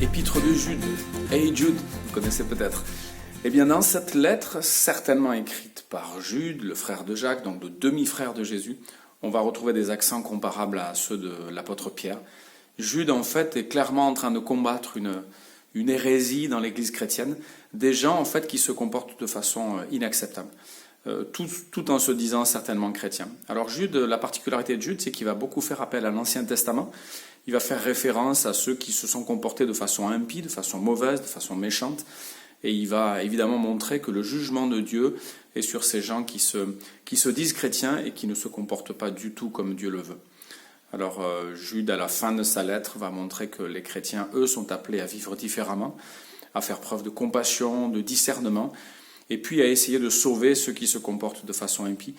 Épître de Jude. Hey Jude, vous connaissez peut-être. Eh bien, dans cette lettre, certainement écrite par Jude, le frère de Jacques, donc le demi-frère de Jésus, on va retrouver des accents comparables à ceux de l'apôtre Pierre. Jude, en fait, est clairement en train de combattre une hérésie dans l'Église chrétienne, des gens, en fait, qui se comportent de façon inacceptable, tout en se disant certainement chrétiens. Alors Jude, la particularité de Jude, c'est qu'il va beaucoup faire appel à l'Ancien Testament. Il va faire référence à ceux qui se sont comportés de façon impie, de façon mauvaise, de façon méchante, et il va évidemment montrer que le jugement de Dieu est sur ces gens qui se disent chrétiens et qui ne se comportent pas du tout comme Dieu le veut. Alors Jude, à la fin de sa lettre, va montrer que les chrétiens, eux, sont appelés à vivre différemment, à faire preuve de compassion, de discernement, et puis à essayer de sauver ceux qui se comportent de façon impie,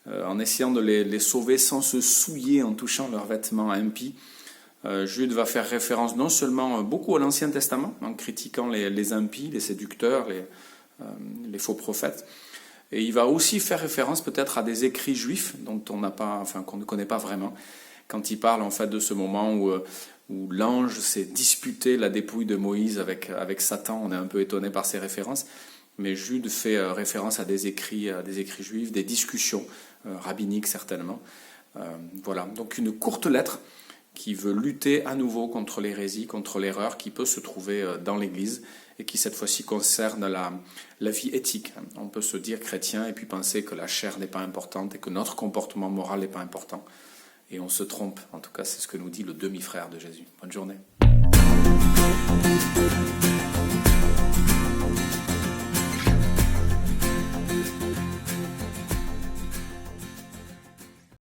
en essayant de les sauver sans se souiller en touchant leurs vêtements impies. Jude va faire référence non seulement beaucoup à l'Ancien Testament, en critiquant les impies, les séducteurs, les faux prophètes, et il va aussi faire référence peut-être à des écrits juifs qu'on ne connaît pas vraiment, quand il parle en fait de ce moment où l'ange s'est disputé la dépouille de Moïse avec Satan. On est un peu étonné par ces références, mais Jude fait référence à des écrits juifs, des discussions rabbiniques certainement. Voilà, donc une courte lettre qui veut lutter à nouveau contre l'hérésie, contre l'erreur qui peut se trouver dans l'Église et qui cette fois-ci concerne la vie éthique. On peut se dire chrétien et puis penser que la chair n'est pas importante et que notre comportement moral n'est pas important. Et on se trompe, en tout cas c'est ce que nous dit le demi-frère de Jésus. Bonne journée.